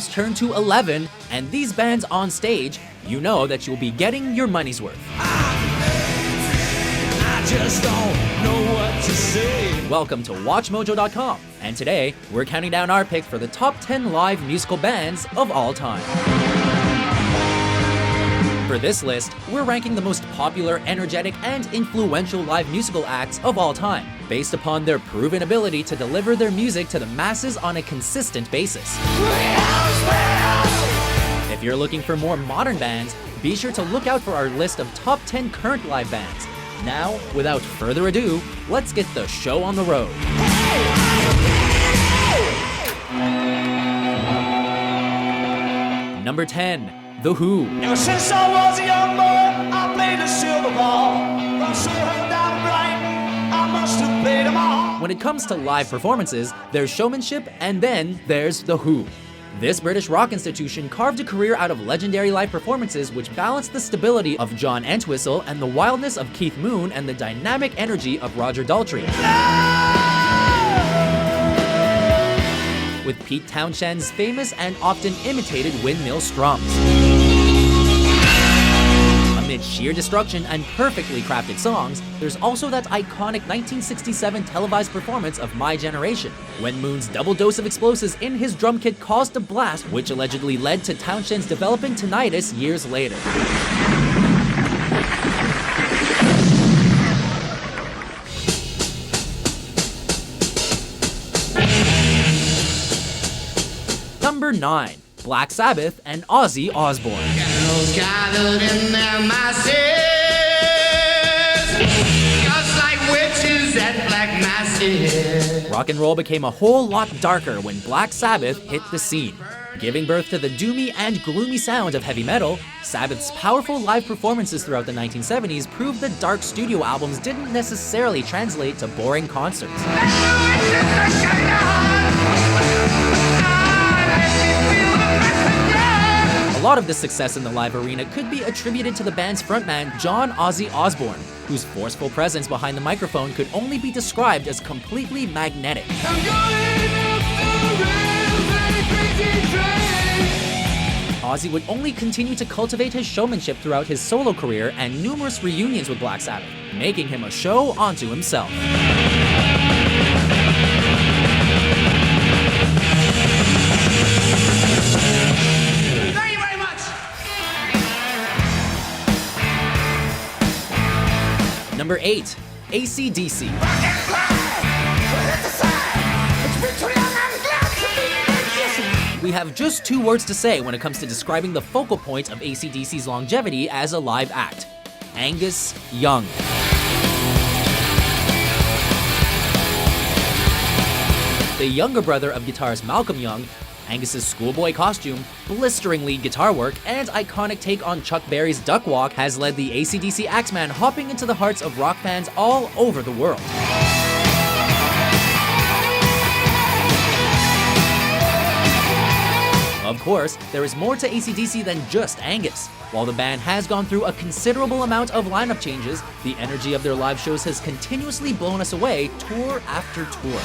albums turn to 11, and these bands on stage, you know that you'll be getting your money's worth. I just don't know what to say. Welcome to WatchMojo.com, and today we're counting down our pick for the top 10 live musical bands of all time. For this list, we're ranking the most popular, energetic, and influential live musical acts of all time, based upon their proven ability to deliver their music to the masses on a consistent basis. If you're looking for more modern bands, be sure to look out for our list of top 10 current live bands. Now, without further ado, let's get the show on the road. Number 10. The Who. Ever since I was a young boy, I played the silver ball. From Soho down to Brighton, I must have played them all. When it comes to live performances, there's showmanship, and then there's The Who. This British rock institution carved a career out of legendary live performances which balanced the stability of John Entwistle and the wildness of Keith Moon and the dynamic energy of Roger Daltrey. With Pete Townshend's famous and often imitated windmill strums. Amid sheer destruction and perfectly crafted songs, there's also that iconic 1967 televised performance of My Generation, when Moon's double dose of explosives in his drum kit caused a blast which allegedly led to Townshend's developing tinnitus years later. Number 9. Black Sabbath and Ozzy Osbourne. Gathered in their masses, just like witches at black masses. Rock and roll became a whole lot darker when Black Sabbath hit the scene. Giving birth to the doomy and gloomy sound of heavy metal, Sabbath's powerful live performances throughout the 1970s proved that dark studio albums didn't necessarily translate to boring concerts. A lot of the success in the live arena could be attributed to the band's frontman, John Ozzy Osbourne, whose forceful presence behind the microphone could only be described as completely magnetic. Ozzy would only continue to cultivate his showmanship throughout his solo career and numerous reunions with Black Sabbath, making him a show unto himself. Number 8. AC/DC. We have just two words to say when it comes to describing the focal point of AC/DC's longevity as a live act: Angus Young. The younger brother of guitarist Malcolm Young, Angus's schoolboy costume, blistering lead guitar work, and iconic take on Chuck Berry's Duck Walk has led the AC/DC Axeman hopping into the hearts of rock fans all over the world. Of course, there is more to AC/DC than just Angus. While the band has gone through a considerable amount of lineup changes, the energy of their live shows has continuously blown us away tour after tour.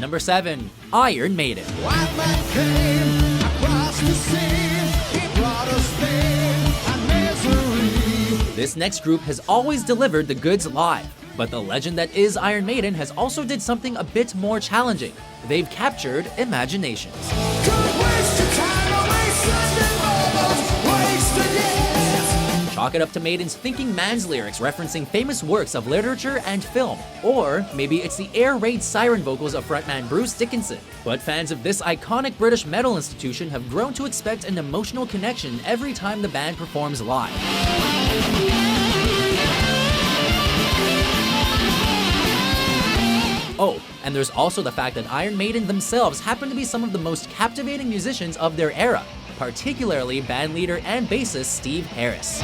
Number 7. Iron Maiden. This next group has always delivered the goods live, but the legend that is Iron Maiden has also did something a bit more challenging. They've captured imaginations. Chalk it up to Maiden's thinking man's lyrics referencing famous works of literature and film, or maybe it's the air raid siren vocals of frontman Bruce Dickinson. But fans of this iconic British metal institution have grown to expect an emotional connection every time the band performs live. Oh, and there's also the fact that Iron Maiden themselves happen to be some of the most captivating musicians of their era, particularly bandleader and bassist Steve Harris.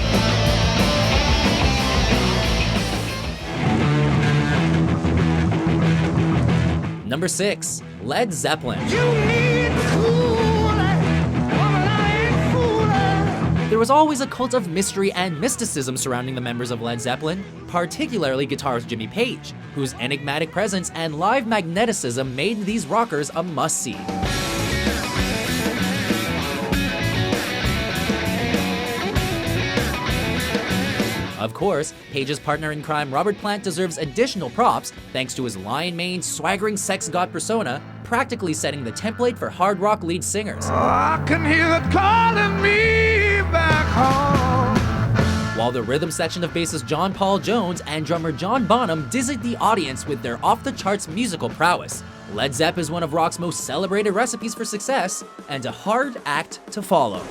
Number 6. Led Zeppelin. There was always a cult of mystery and mysticism surrounding the members of Led Zeppelin, particularly guitarist Jimmy Page, whose enigmatic presence and live magneticism made these rockers a must-see. Of course, Page's partner in crime Robert Plant deserves additional props thanks to his lion-maned, swaggering sex god persona, practically setting the template for hard rock lead singers. I can hear it calling me back home. While the rhythm section of bassist John Paul Jones and drummer John Bonham dizzied the audience with their off-the-charts musical prowess, Led Zepp is one of rock's most celebrated recipes for success, and a hard act to follow.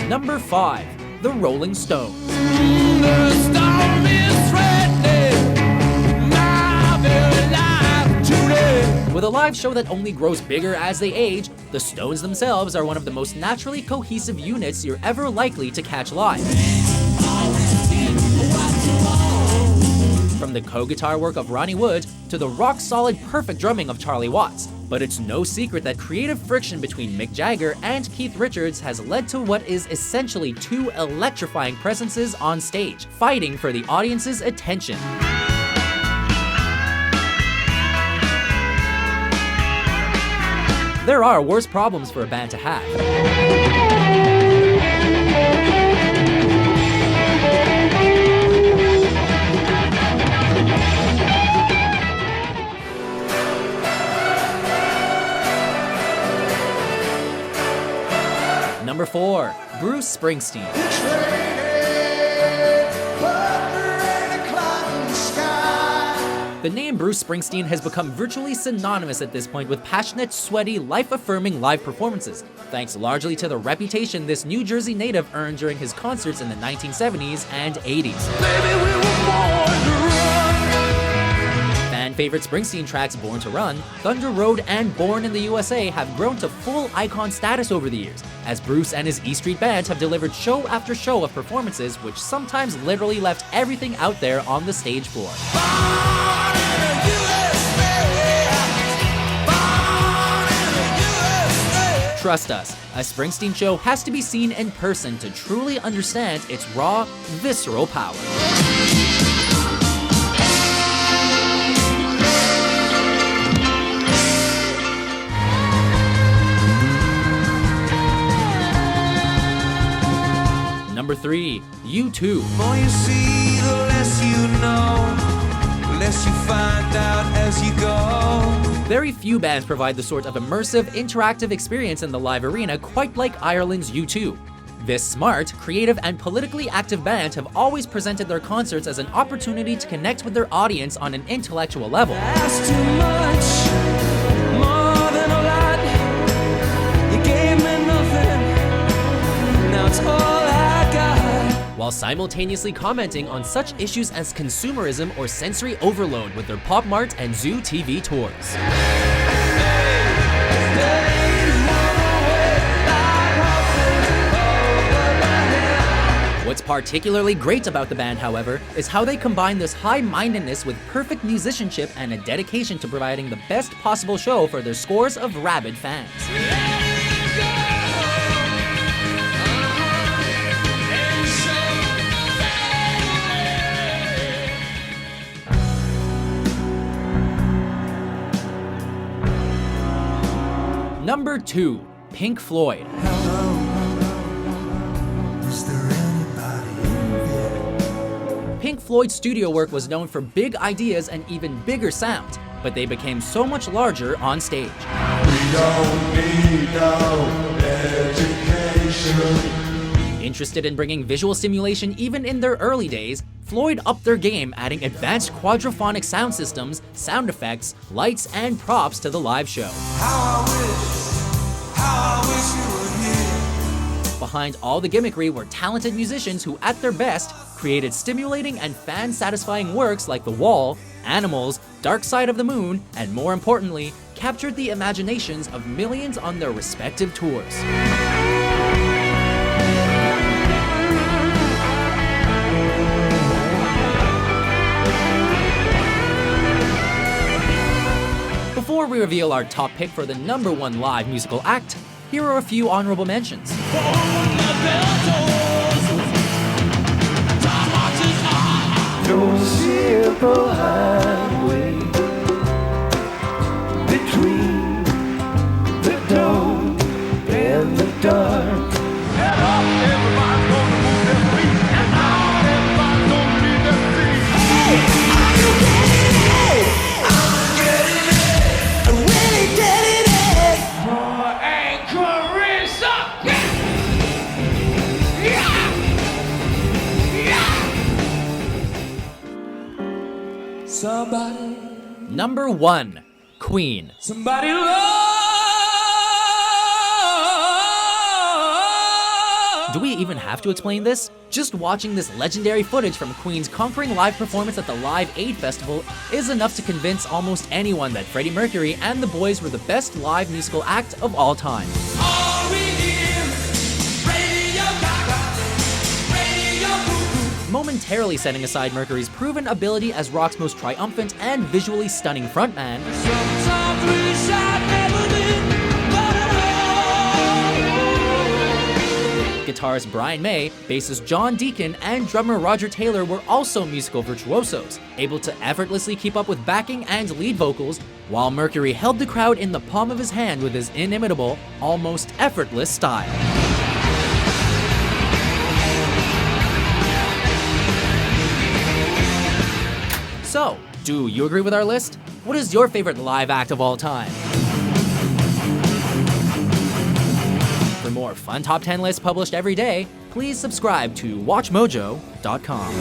Number 5. The Rolling Stones. The storm is threatening my very life today. With a live show that only grows bigger as they age, the Stones themselves are one of the most naturally cohesive units you're ever likely to catch live. From the co-guitar work of Ronnie Wood to the rock-solid perfect drumming of Charlie Watts. But it's no secret that creative friction between Mick Jagger and Keith Richards has led to what is essentially two electrifying presences on stage, fighting for the audience's attention. There are worse problems for a band to have. Number 4. Bruce Springsteen. The name Bruce Springsteen has become virtually synonymous at this point with passionate, sweaty, life-affirming live performances, thanks largely to the reputation this New Jersey native earned during his concerts in the 1970s and 80s. Fan-favorite Springsteen tracks Born to Run, Thunder Road, and Born in the USA have grown to full icon status over the years, as Bruce and his E Street Band have delivered show after show of performances which sometimes literally left everything out there on the stage floor. Trust us, a Springsteen show has to be seen in person to truly understand its raw, visceral power. Number 3. U2. The more you see, the less you know, the less you find out as you go. Very few bands provide the sort of immersive, interactive experience in the live arena quite like Ireland's U2. This smart, creative, and politically active band have always presented their concerts as an opportunity to connect with their audience on an intellectual level. That's too much, more than a lot. You gave me nothing, now it's all I got. While simultaneously commenting on such issues as consumerism or sensory overload with their Pop Mart and Zoo TV tours. What's particularly great about the band, however, is how they combine this high-mindedness with perfect musicianship and a dedication to providing the best possible show for their scores of rabid fans. Number 2. Pink Floyd. Pink Floyd's studio work was known for big ideas and even bigger sounds, but they became so much larger on stage. We don't need no education. Interested in bringing visual stimulation even in their early days, Floyd upped their game, adding advanced quadraphonic sound systems, sound effects, lights, and props to the live show. How I wish you were here. Behind all the gimmickry were talented musicians who, at their best, created stimulating and fan-satisfying works like The Wall, Animals, Dark Side of the Moon, and more importantly, captured the imaginations of millions on their respective tours. we reveal our top pick for the #1 live musical act, here are a few honorable mentions. No simple highway between the dawn and the dark. Get up, everybody's gonna move their feet, and now everybody's gonna leave their feet. Hey, are you getting it? I'm getting it. I'm really getting it. More anchorage up. Somebody, #1, Queen. somebody love. Do we even have to explain this? Just watching this legendary footage from Queen's conquering live performance at the Live Aid Festival is enough to convince almost anyone that Freddie Mercury and the Boys were the best live musical act of all time. Are we here? Radio Gaga, Radio Boo. Momentarily setting aside Mercury's proven ability as rock's most triumphant and visually stunning frontman, Sometimes wish I'd never been, but guitarist Brian May, bassist John Deacon, and drummer Roger Taylor were also musical virtuosos, able to effortlessly keep up with backing and lead vocals, while Mercury held the crowd in the palm of his hand with his inimitable, almost effortless style. So, do you agree with our list? What is your favorite live act of all time? For more fun top 10 lists published every day, please subscribe to WatchMojo.com.